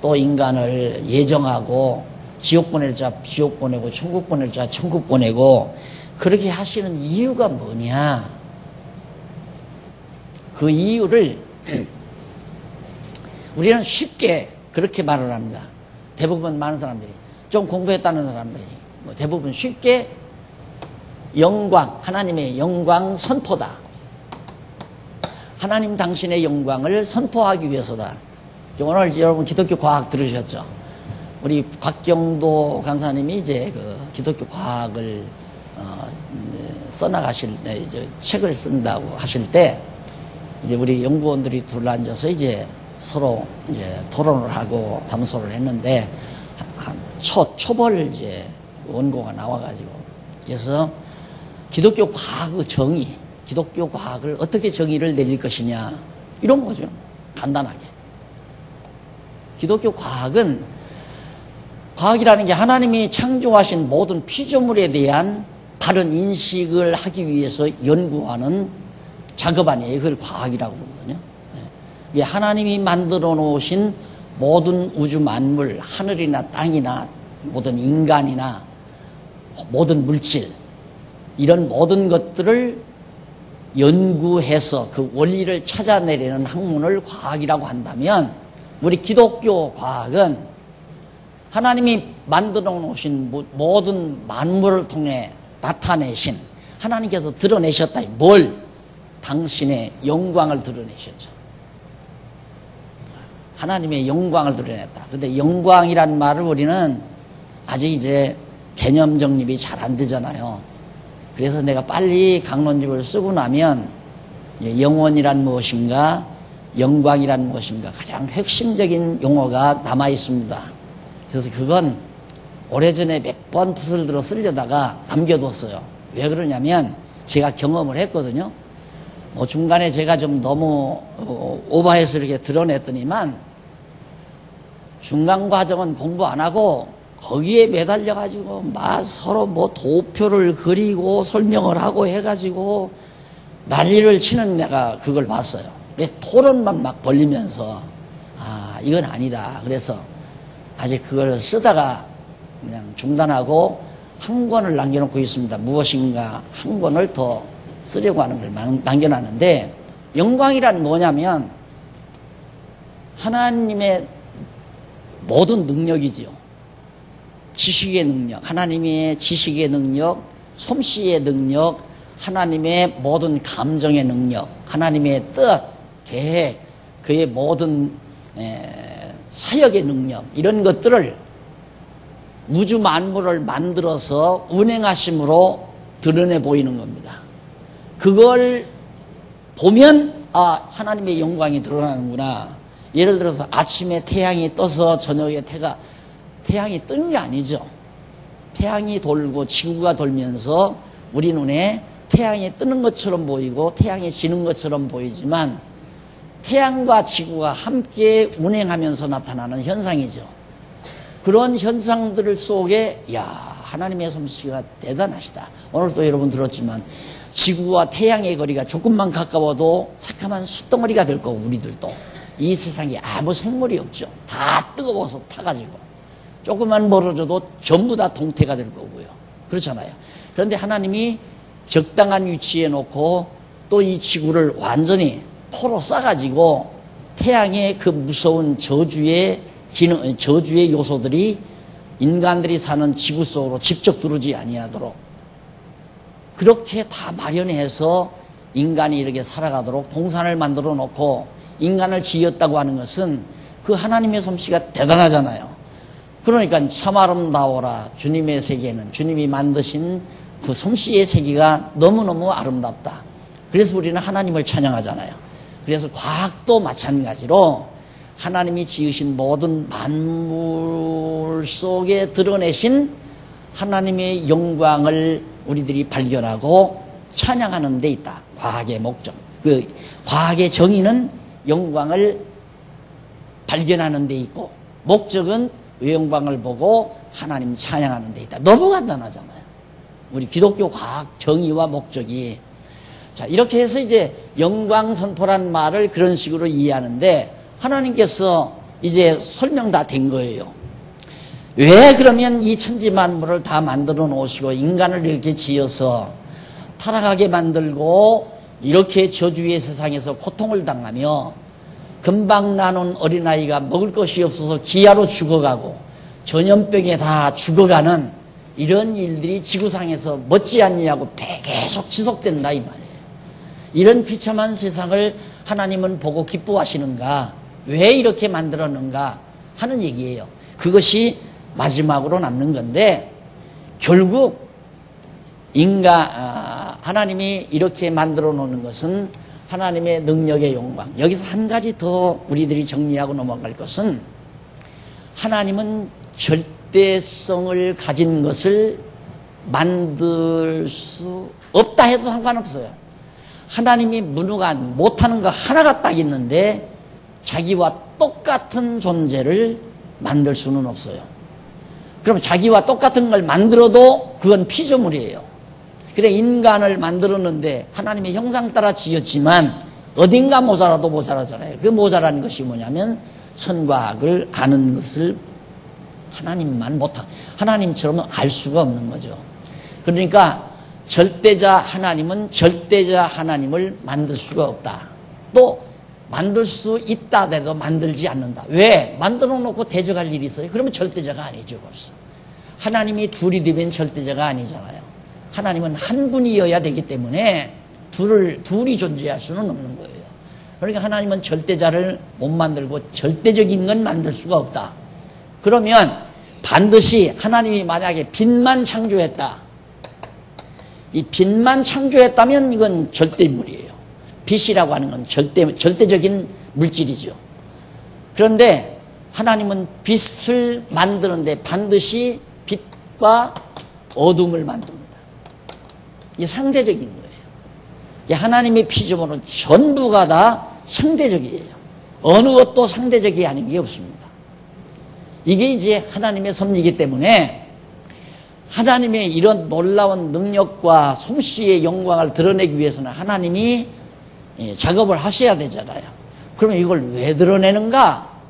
또 인간을 예정하고 지옥 보낼 자 지옥 보내고 천국 보낼 자 천국 보내고 그렇게 하시는 이유가 뭐냐. 그 이유를 우리는 쉽게 그렇게 말을 합니다. 대부분 많은 사람들이 좀 공부했다는 사람들이 대부분 쉽게 영광, 하나님의 영광 선포다. 하나님 당신의 영광을 선포하기 위해서다. 오늘 여러분 기독교 과학 들으셨죠? 우리 곽경도 강사님이 이제 그 기독교 과학을 써나가실 때 이제 책을 쓴다고 하실 때 이제 우리 연구원들이 둘러앉아서 이제 서로 이제 토론을 하고 담소를 했는데 초벌 이제 원고가 나와가지고 그래서 기독교 과학의 정의, 기독교 과학을 어떻게 정의를 내릴 것이냐 이런 거죠. 간단하게. 기독교 과학은 과학이라는 게 하나님이 창조하신 모든 피조물에 대한 바른 인식을 하기 위해서 연구하는 작업 아니에요. 그걸 과학이라고 그러거든요. 이게 하나님이 만들어 놓으신 모든 우주 만물, 하늘이나 땅이나 모든 인간이나 모든 물질 이런 모든 것들을 연구해서 그 원리를 찾아내려는 학문을 과학이라고 한다면 우리 기독교 과학은 하나님이 만들어 놓으신 모든 만물을 통해 나타내신 하나님께서 드러내셨다. 뭘? 당신의 영광을 드러내셨죠. 하나님의 영광을 드러냈다. 근데 영광이란 말을 우리는 아직 이제 개념 정립이 잘 안 되잖아요. 그래서 내가 빨리 강론집을 쓰고 나면 영원이란 무엇인가, 영광이란 무엇인가 가장 핵심적인 용어가 남아 있습니다. 그래서 그건 오래전에 몇 번 붓을 들어 쓰려다가 남겨뒀어요. 왜 그러냐면 제가 경험을 했거든요. 중간에 제가 좀 너무 오버해서 이렇게 드러냈더니만 중간 과정은 공부 안 하고 거기에 매달려가지고 막 서로 도표를 그리고 설명을 하고 해가지고 난리를 치는 내가 그걸 봤어요. 토론만 막 벌리면서 이건 아니다. 그래서 아직 그걸 쓰다가 그냥 중단하고 한 권을 남겨놓고 있습니다. 무엇인가 한 권을 더 쓰려고 하는 걸 남겨놨는데 영광이란 뭐냐면 하나님의 모든 능력이지요. 지식의 능력, 하나님의 지식의 능력, 솜씨의 능력, 하나님의 모든 감정의 능력, 하나님의 뜻, 계획, 그의 모든 사역의 능력 이런 것들을 우주 만물을 만들어서 운행하심으로 드러내 보이는 겁니다. 그걸 보면 하나님의 영광이 드러나는구나. 예를 들어서 아침에 태양이 떠서 저녁에 태양이 뜨는 게 아니죠. 태양이 돌고 지구가 돌면서 우리 눈에 태양이 뜨는 것처럼 보이고 태양이 지는 것처럼 보이지만 태양과 지구가 함께 운행하면서 나타나는 현상이죠. 그런 현상들 속에 하나님의 솜씨가 대단하시다. 오늘 또 여러분 들었지만 지구와 태양의 거리가 조금만 가까워도 새카만 숯덩어리가 될 거고 우리들도 이 세상에 아무 생물이 없죠. 다 뜨거워서 타가지고 조금만 멀어져도 전부 다 동태가 될 거고요. 그렇잖아요. 그런데 하나님이 적당한 위치에 놓고 또 이 지구를 완전히 포로 싸가지고 태양의 그 무서운 저주의 요소들이 인간들이 사는 지구 속으로 직접 들어오지 아니하도록 그렇게 다 마련해서 인간이 이렇게 살아가도록 동산을 만들어 놓고 인간을 지었다고 하는 것은 그 하나님의 솜씨가 대단하잖아요. 그러니까 참 아름다워라. 주님의 세계는 주님이 만드신 그 솜씨의 세계가 너무너무 아름답다. 그래서 우리는 하나님을 찬양하잖아요. 그래서 과학도 마찬가지로 하나님이 지으신 모든 만물 속에 드러내신 하나님의 영광을 우리들이 발견하고 찬양하는 데 있다. 과학의 목적. 그 과학의 정의는 영광을 발견하는 데 있고 목적은 영광을 보고 하나님 찬양하는 데 있다. 너무 간단하잖아요. 우리 기독교 과학 정의와 목적이. 자, 이렇게 해서 이제 영광 선포란 말을 그런 식으로 이해하는데 하나님께서 이제 설명 다 된 거예요. 왜 그러면 이 천지 만물을 다 만들어 놓으시고 인간을 이렇게 지어서 타락하게 만들고 이렇게 저주의 세상에서 고통을 당하며 금방 나는 어린아이가 먹을 것이 없어서 기아로 죽어가고 전염병에 다 죽어가는 이런 일들이 지구상에서 멋지 않냐고 계속 지속된다 이 말이에요. 이런 비참한 세상을 하나님은 보고 기뻐하시는가? 왜 이렇게 만들었는가? 하는 얘기예요. 그것이 마지막으로 남는 건데 결국 하나님이 이렇게 만들어 놓는 것은 하나님의 능력의 영광. 여기서 한 가지 더 우리들이 정리하고 넘어갈 것은 하나님은 절대성을 가진 것을 만들 수 없다 해도 상관없어요. 하나님이 무능한 못하는 거 하나가 딱 있는데 자기와 똑같은 존재를 만들 수는 없어요. 그럼 자기와 똑같은 걸 만들어도 그건 피조물이에요. 그래 인간을 만들었는데 하나님의 형상 따라 지었지만 어딘가 모자라도 모자라잖아요. 그 모자란 것이 뭐냐면 선과 악을 아는 것을 하나님처럼 알 수가 없는 거죠. 그러니까 절대자 하나님은 절대자 하나님을 만들 수가 없다. 또 만들 수 있다 해도 만들지 않는다. 왜? 만들어 놓고 대적할 일이 있어요? 그러면 절대자가 아니죠 벌써. 하나님이 둘이 되면 절대자가 아니잖아요. 하나님은 한 분이어야 되기 때문에 둘이 존재할 수는 없는 거예요. 그러니까 하나님은 절대자를 못 만들고 절대적인 건 만들 수가 없다. 그러면 반드시 하나님이 만약에 빛만 창조했다. 이 빛만 창조했다면 이건 절대물이에요. 빛이라고 하는 건 절대적인 물질이죠. 그런데 하나님은 빛을 만드는데 반드시 빛과 어둠을 만듭니다. 이게 상대적인 거예요. 하나님의 피조물은 전부가 다 상대적이에요. 어느 것도 상대적이 아닌 게 없습니다. 이게 이제 하나님의 섭리이기 때문에 하나님의 이런 놀라운 능력과 솜씨의 영광을 드러내기 위해서는 하나님이 작업을 하셔야 되잖아요. 그러면 이걸 왜 드러내는가?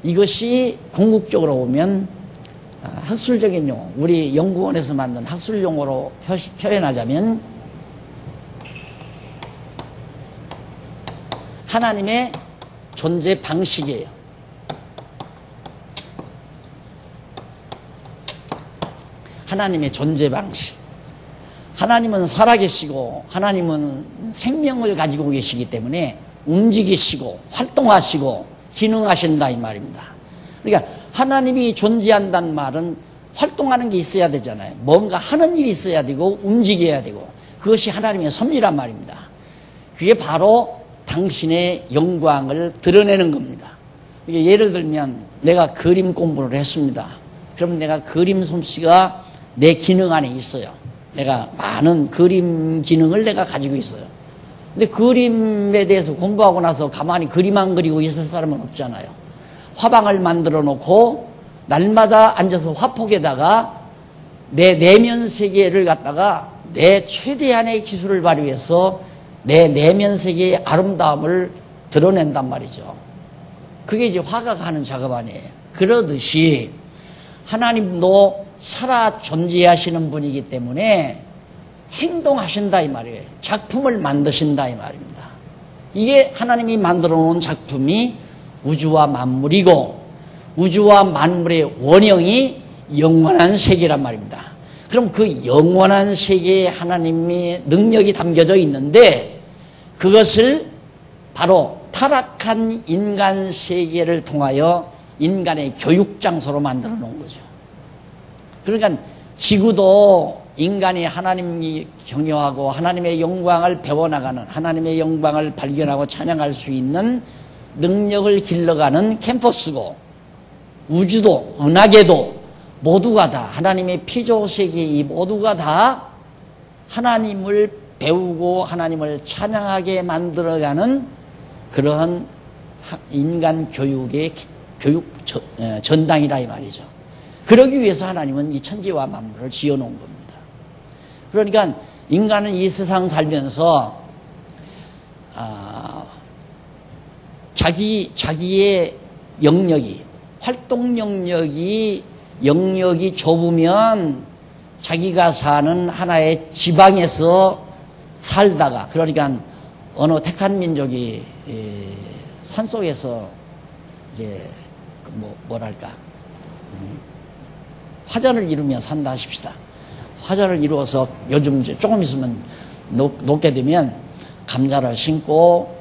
이것이 궁극적으로 보면 학술적인 용어, 우리 연구원에서 만든 학술 용어로 표현하자면 하나님의 존재 방식이에요. 하나님의 존재 방식. 하나님은 살아계시고 하나님은 생명을 가지고 계시기 때문에 움직이시고 활동하시고 기능하신다 이 말입니다. 그러니까 하나님이 존재한다는 말은 활동하는 게 있어야 되잖아요. 뭔가 하는 일이 있어야 되고 움직여야 되고 그것이 하나님의 섭리란 말입니다. 그게 바로 당신의 영광을 드러내는 겁니다. 예를 들면 내가 그림 공부를 했습니다. 그러면 내가 그림 솜씨가 내 기능 안에 있어요. 내가 많은 그림 기능을 내가 가지고 있어요. 근데 그림에 대해서 공부하고 나서 가만히 그림만 그리고 있을 사람은 없잖아요. 화방을 만들어 놓고 날마다 앉아서 화폭에다가 내 내면 세계를 갖다가 내 최대한의 기술을 발휘해서 내 내면 세계의 아름다움을 드러낸단 말이죠. 그게 이제 화가가 하는 작업 아니에요. 그러듯이 하나님도 살아 존재하시는 분이기 때문에 행동하신다 이 말이에요. 작품을 만드신다 이 말입니다. 이게 하나님이 만들어 놓은 작품이 우주와 만물이고 우주와 만물의 원형이 영원한 세계란 말입니다. 그럼 그 영원한 세계에 하나님의 능력이 담겨져 있는데 그것을 바로 타락한 인간 세계를 통하여 인간의 교육 장소로 만들어 놓은 거죠. 그러니까 지구도 인간이 하나님이 경영하고 하나님의 영광을 배워나가는 하나님의 영광을 발견하고 찬양할 수 있는 능력을 길러가는 캠퍼스고 우주도 은하계도 모두가 다 하나님의 피조세계 이 모두가 다 하나님을 배우고 하나님을 찬양하게 만들어가는 그러한 인간 교육의 교육 전당이라 이 말이죠. 그러기 위해서 하나님은 이 천지와 만물을 지어놓은 겁니다. 그러니까 인간은 이 세상 살면서 자기의 영역이 활동 영역이 좁으면 자기가 사는 하나의 지방에서 살다가 그러니까 어느 택한 민족이 산속에서 이제 뭐랄까 화전을 이루며 산다 하십시다. 화전을 이루어서 요즘 조금 있으면 녹게 되면 감자를 심고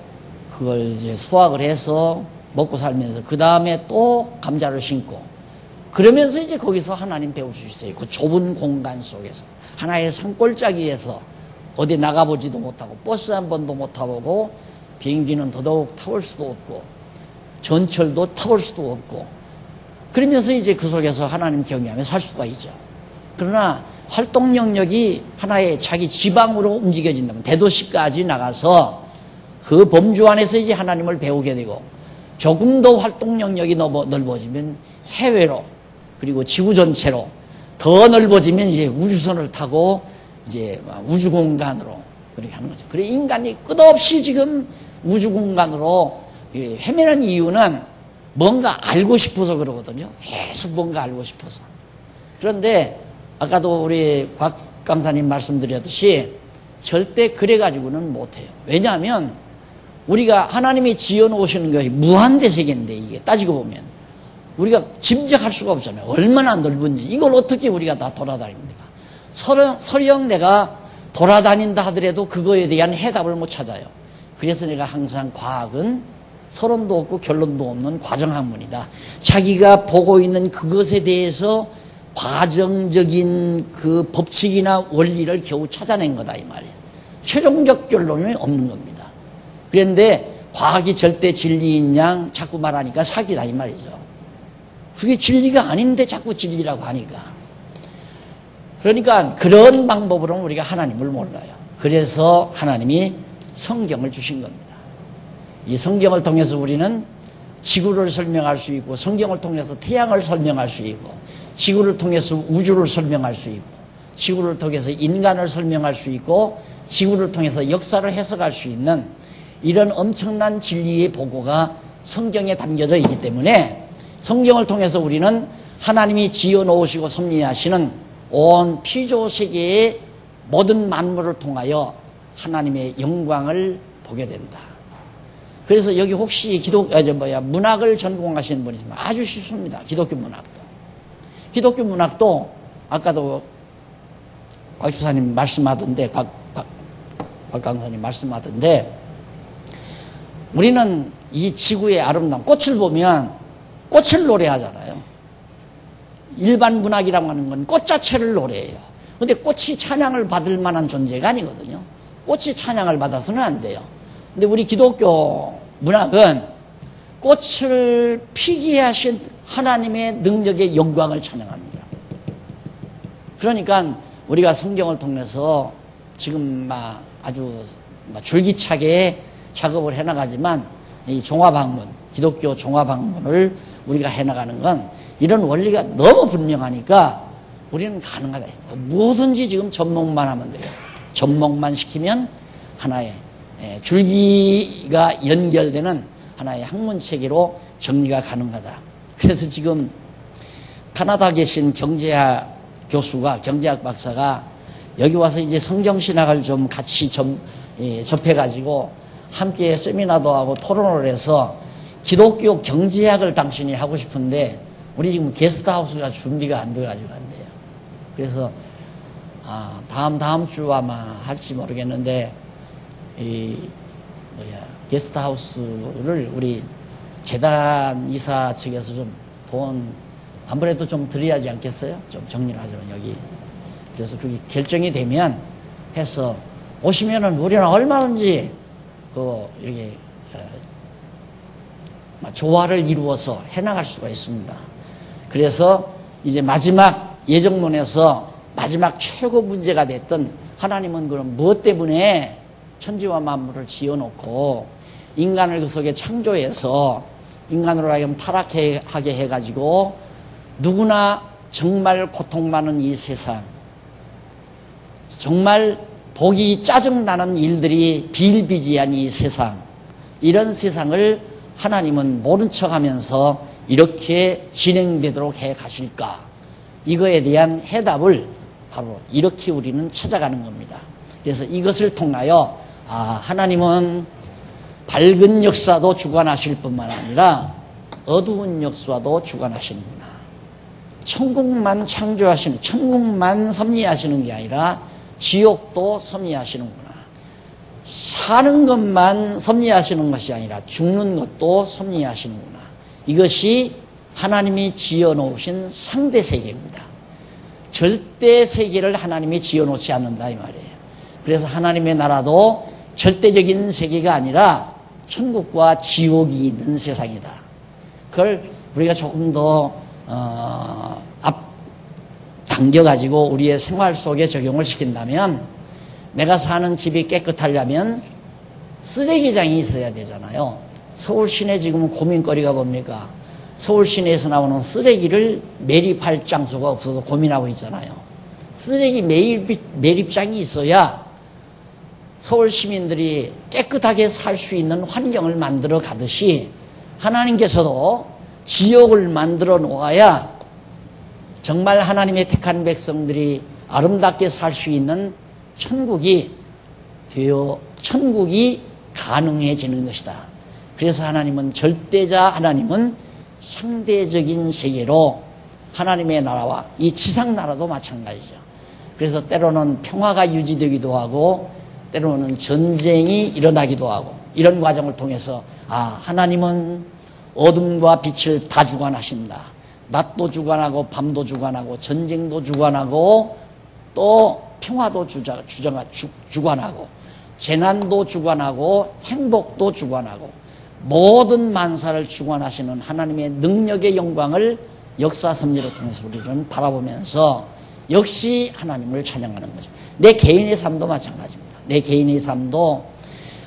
그걸 이제 수확을 해서 먹고 살면서 그 다음에 또 감자를 심고 그러면서 이제 거기서 하나님 배울 수 있어요. 그 좁은 공간 속에서 하나의 산골짜기에서 어디 나가보지도 못하고 버스 한 번도 못 타보고 비행기는 더더욱 타볼 수도 없고 전철도 타볼 수도 없고 그러면서 이제 그 속에서 하나님 경외하며 살 수가 있죠. 그러나 활동 영역이 하나의 자기 지방으로 움직여진다면 대도시까지 나가서 그 범주 안에서 이제 하나님을 배우게 되고 조금 더 활동 영역이 넓어지면 해외로 그리고 지구 전체로 더 넓어지면 이제 우주선을 타고 이제 우주 공간으로 그렇게 하는 거죠. 그래 인간이 끝없이 지금 우주 공간으로 헤매는 이유는 뭔가 알고 싶어서 그러거든요. 계속 뭔가 알고 싶어서. 그런데 아까도 우리 곽 강사님 말씀드렸듯이 절대 그래가지고는 못해요. 왜냐하면 우리가 하나님이 지어놓으시는 것이 무한대세계인데 이게 따지고 보면 우리가 짐작할 수가 없잖아요. 얼마나 넓은지 이걸 어떻게 우리가 다 돌아다닙니까? 설령 내가 돌아다닌다 하더라도 그거에 대한 해답을 못 찾아요. 그래서 내가 항상 과학은 서론도 없고 결론도 없는 과정학문이다. 자기가 보고 있는 그것에 대해서 과정적인 그 법칙이나 원리를 겨우 찾아낸 거다 이 말이에요. 최종적 결론은 없는 겁니다. 그런데 과학이 절대 진리인 양 자꾸 말하니까 사기다 이 말이죠. 그게 진리가 아닌데 자꾸 진리라고 하니까. 그러니까 그런 방법으로는 우리가 하나님을 몰라요. 그래서 하나님이 성경을 주신 겁니다. 이 성경을 통해서 우리는 지구를 설명할 수 있고 성경을 통해서 태양을 설명할 수 있고 지구를 통해서 우주를 설명할 수 있고 지구를 통해서 인간을 설명할 수 있고 지구를 통해서 역사를 해석할 수 있는 이런 엄청난 진리의 보고가 성경에 담겨져 있기 때문에 성경을 통해서 우리는 하나님이 지어놓으시고 섭리하시는 온 피조세계의 모든 만물을 통하여 하나님의 영광을 보게 된다. 그래서 여기 혹시 문학을 전공하시는 분이 있으면 아주 쉽습니다. 기독교 문학도 아까도 곽 집사님 말씀하던데 곽 강사님 말씀하던데 우리는 이 지구의 아름다움, 꽃을 보면 꽃을 노래하잖아요. 일반 문학이라고 하는 건 꽃 자체를 노래해요. 근데 꽃이 찬양을 받을 만한 존재가 아니거든요. 꽃이 찬양을 받아서는 안 돼요. 근데 우리 기독교 문학은 꽃을 피게 하신 하나님의 능력의 영광을 찬양합니다. 그러니까 우리가 성경을 통해서 지금 아주 줄기차게 작업을 해나가지만 이 종합학문, 기독교 종합학문을 우리가 해나가는 건 이런 원리가 너무 분명하니까 우리는 가능하다. 뭐든지 지금 접목만 하면 돼요. 접목만 시키면 하나의 줄기가 연결되는 하나의 학문체계로 정리가 가능하다. 그래서 지금 캐나다 계신 경제학 교수가, 경제학 박사가 여기 와서 이제 성경신학을 좀 같이 접해가지고 함께 세미나도 하고 토론을 해서 기독교 경제학을 당신이 하고 싶은데 우리 지금 게스트하우스가 준비가 안 돼가지고 안 돼요. 그래서 다음 주 아마 할지 모르겠는데 게스트하우스를 우리 재단 이사 측에서 좀 돈 아무래도 좀 드려야지 않겠어요? 좀 정리를 하자면 여기. 그래서 그게 결정이 되면 해서 오시면은 우리는 얼마든지 이렇게 조화를 이루어서 해나갈 수가 있습니다. 그래서 이제 마지막 예정론에서 마지막 최고 문제가 됐던 하나님은 그럼 무엇 때문에 천지와 만물을 지어놓고 인간을 그 속에 창조해서 인간으로 하여금 타락하게 해가지고 누구나 정말 고통 많은 이 세상, 정말 보기 짜증나는 일들이 비일비재한 이 세상, 이런 세상을 하나님은 모른 척하면서 이렇게 진행되도록 해 가실까? 이거에 대한 해답을 바로 이렇게 우리는 찾아가는 겁니다. 그래서 이것을 통하여 하나님은 밝은 역사도 주관하실 뿐만 아니라 어두운 역사도 주관하시는구나. 천국만 창조하시는, 천국만 섭리하시는 게 아니라 지옥도 섭리하시는구나. 사는 것만 섭리하시는 것이 아니라 죽는 것도 섭리하시는구나. 이것이 하나님이 지어놓으신 상대 세계입니다. 절대 세계를 하나님이 지어놓지 않는다 이 말이에요. 그래서 하나님의 나라도 절대적인 세계가 아니라 천국과 지옥이 있는 세상이다. 그걸 우리가 조금 더 당겨가지고 우리의 생활 속에 적용을 시킨다면, 내가 사는 집이 깨끗하려면 쓰레기장이 있어야 되잖아요. 서울 시내 지금 고민거리가 뭡니까? 서울 시내에서 나오는 쓰레기를 매립할 장소가 없어서 고민하고 있잖아요. 쓰레기 매립장이 있어야 서울 시민들이 깨끗하게 살 수 있는 환경을 만들어 가듯이 하나님께서도 지옥을 만들어 놓아야 정말 하나님의 택한 백성들이 아름답게 살 수 있는 천국이 가능해지는 것이다. 그래서 하나님은 절대자, 하나님은 상대적인 세계로 하나님의 나라와 이 지상 나라도 마찬가지죠. 그래서 때로는 평화가 유지되기도 하고 때로는 전쟁이 일어나기도 하고, 이런 과정을 통해서 하나님은 어둠과 빛을 다 주관하신다. 낮도 주관하고 밤도 주관하고 전쟁도 주관하고 또 평화도 주관하고 재난도 주관하고 행복도 주관하고 모든 만사를 주관하시는 하나님의 능력의 영광을 역사 섭리를 통해서 우리는 바라보면서 역시 하나님을 찬양하는 거죠. 내 개인의 삶도 마찬가지입니다. 내 개인의 삶도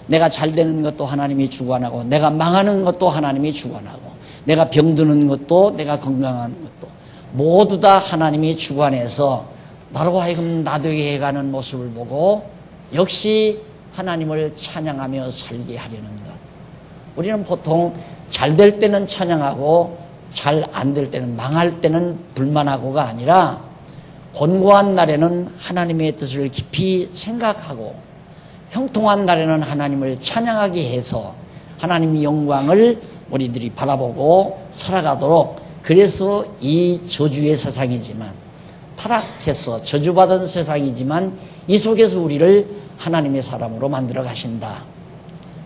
내가 잘 되는 것도 하나님이 주관하고, 내가 망하는 것도 하나님이 주관하고, 내가 병드는 것도, 내가 건강한 것도 모두 다 하나님이 주관해서 나로 하여금 나되게 해가는 모습을 보고 역시 하나님을 찬양하며 살게 하려는 것. 우리는 보통 잘 될 때는 찬양하고 잘 안 될 때는, 망할 때는 불만하고가 아니라 곤고한 날에는 하나님의 뜻을 깊이 생각하고 형통한 날에는 하나님을 찬양하게 해서 하나님의 영광을 우리들이 바라보고 살아가도록, 그래서 이 저주의 세상이지만, 타락해서 저주받은 세상이지만 이 속에서 우리를 하나님의 사람으로 만들어 가신다.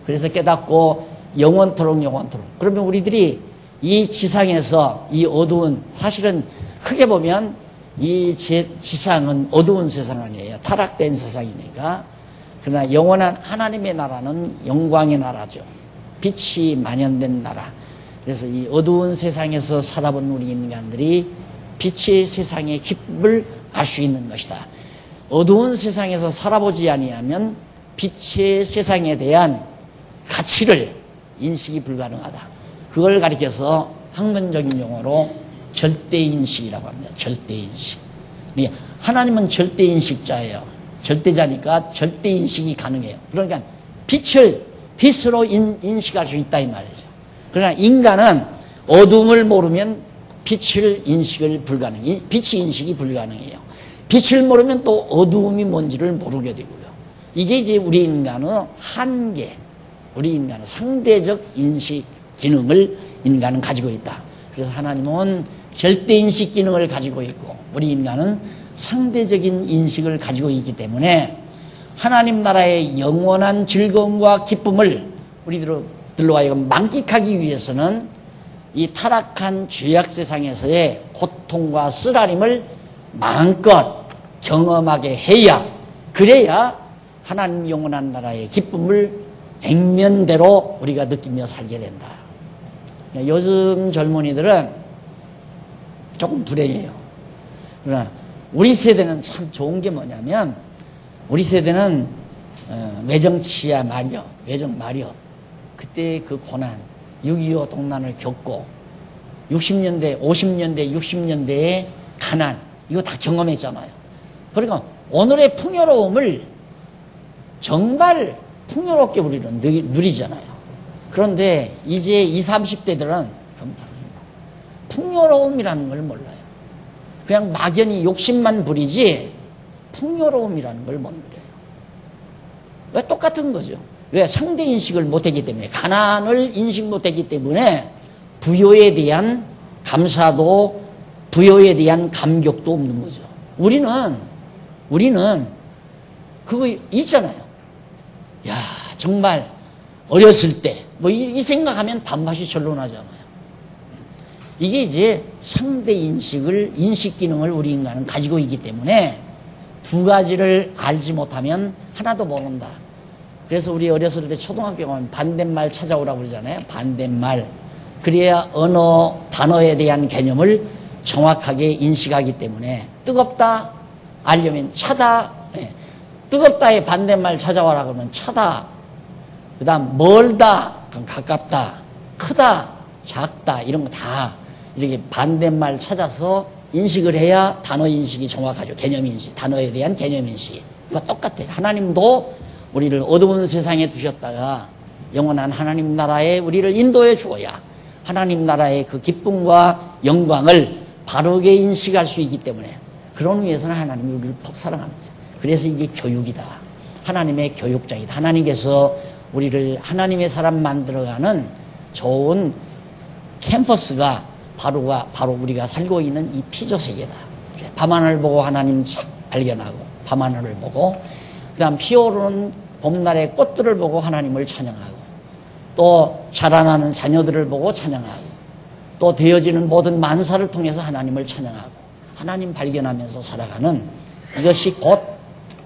그래서 깨닫고 영원토록 영원토록. 그러면 우리들이 이 지상에서 이 어두운, 사실은 크게 보면 이 지상은 어두운 세상 아니에요. 타락된 세상이니까. 그러나 영원한 하나님의 나라는 영광의 나라죠. 빛이 만연된 나라. 그래서 이 어두운 세상에서 살아본 우리 인간들이 빛의 세상의 기쁨을 알 수 있는 것이다. 어두운 세상에서 살아보지 아니하면 빛의 세상에 대한 가치를 인식이 불가능하다. 그걸 가리켜서 학문적인 용어로 절대인식이라고 합니다. 절대인식. 하나님은 절대인식자예요. 절대자니까 절대인식이 가능해요. 그러니까 빛으로 인식할 수 있다 이 말이죠. 그러나 인간은 어둠을 모르면 빛을 인식을 불가능해요. 빛이 인식이 불가능해요. 빛을 모르면 또 어두움이 뭔지를 모르게 되고요. 이게 이제 우리 인간의 한계, 우리 인간의 상대적 인식 기능을 인간은 가지고 있다. 그래서 하나님은 절대인식 기능을 가지고 있고 우리 인간은 상대적인 인식을 가지고 있기 때문에 하나님 나라의 영원한 즐거움과 기쁨을 우리들로 하여금 만끽하기 위해서는 이 타락한 죄악 세상에서의 고통과 쓰라림을 마음껏 경험하게 해야, 그래야 하나님 영원한 나라의 기쁨을 액면대로 우리가 느끼며 살게 된다. 요즘 젊은이들은 조금 불행해요. 그러나 우리 세대는 참 좋은 게 뭐냐면, 우리 세대는 외정치야 말이요, 외정 말이요. 그때 그 고난, 6.25 동란을 겪고 60년대, 50년대, 60년대의 가난, 이거 다 경험했잖아요. 그러니까 오늘의 풍요로움을 정말 풍요롭게 우리는 누리잖아요. 그런데 이제 20, 30대들은 그건 다릅니다. 풍요로움이라는 걸 몰라요. 그냥 막연히 욕심만 부리지 풍요로움이라는 걸 못 누려요. 왜? 똑같은 거죠. 왜? 상대 인식을 못했기 때문에, 가난을 인식 못했기 때문에 부요에 대한 감사도, 부요에 대한 감격도 없는 거죠. 우리는 그거 있잖아요. 야, 정말 어렸을 때 뭐 이 생각하면 밥맛이 절로 나잖아요. 이게 이제 상대 인식 기능을 우리 인간은 가지고 있기 때문에 두 가지를 알지 못하면 하나도 모른다. 그래서 우리 어렸을 때 초등학교 가면 반대말 찾아오라고 그러잖아요. 반대말. 그래야 언어, 단어에 대한 개념을 정확하게 인식하기 때문에, 뜨겁다 알려면 차다. 뜨겁다의 반대말 찾아와라 그러면 차다. 그 다음 멀다, 그럼 가깝다. 크다, 작다, 이런 거 다 이렇게 반대말 찾아서 인식을 해야 단어 인식이 정확하죠. 개념 인식, 단어에 대한 개념 인식이. 그거 똑같아요. 하나님도 우리를 어두운 세상에 두셨다가 영원한 하나님 나라에 우리를 인도해 주어야 하나님 나라의 그 기쁨과 영광을 바르게 인식할 수 있기 때문에, 그런 위해서는 하나님이 우리를 퍽 사랑하는 거죠. 그래서 이게 교육이다. 하나님의 교육장이다. 하나님께서 우리를 하나님의 사람 만들어가는 좋은 캠퍼스가 바로 우리가 살고 있는 이 피조 세계다. 밤하늘 보고 하나님 발견하고, 밤하늘을 보고, 그 다음 피어오르는 봄날의 꽃들을 보고 하나님을 찬양하고, 또 자라나는 자녀들을 보고 찬양하고, 또 되어지는 모든 만사를 통해서 하나님을 찬양하고, 하나님 발견하면서 살아가는, 이것이 곧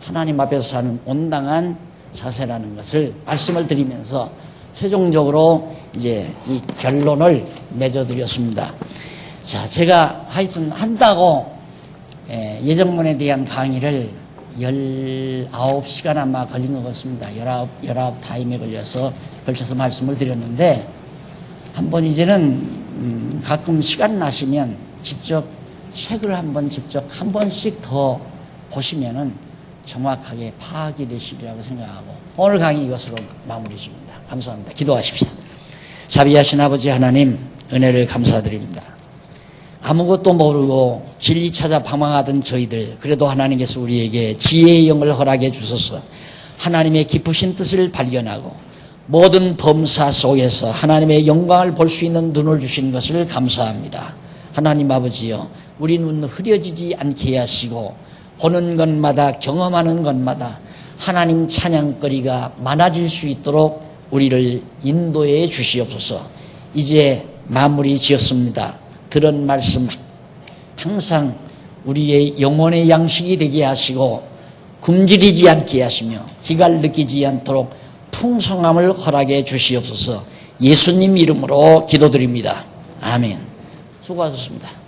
하나님 앞에서 사는 온당한 자세라는 것을 말씀을 드리면서 최종적으로 이제 이 결론을 맺어드렸습니다. 자, 제가 하여튼 한다고 예정론에 대한 강의를 19시간 아마 걸린 것 같습니다. 19 타임에 걸쳐서 말씀을 드렸는데, 한번 이제는 가끔 시간 나시면 직접 책을 직접 한 번씩 더 보시면은 정확하게 파악이 되시리라고 생각하고, 오늘 강의 이것으로 마무리 줍니다. 감사합니다. 기도하십시다. 자비하신 아버지 하나님, 은혜를 감사드립니다. 아무것도 모르고 진리 찾아 방황하던 저희들, 그래도 하나님께서 우리에게 지혜의 영을 허락해 주셔서 하나님의 깊으신 뜻을 발견하고 모든 범사 속에서 하나님의 영광을 볼 수 있는 눈을 주신 것을 감사합니다. 하나님 아버지여, 우리 눈 흐려지지 않게 하시고 보는 것마다, 경험하는 것마다 하나님 찬양거리가 많아질 수 있도록 우리를 인도해 주시옵소서. 이제 마무리 지었습니다. 들은 말씀 항상 우리의 영혼의 양식이 되게 하시고 굶주리지 않게 하시며 기갈 느끼지 않도록 풍성함을 허락해 주시옵소서. 예수님 이름으로 기도드립니다. 아멘. 수고하셨습니다.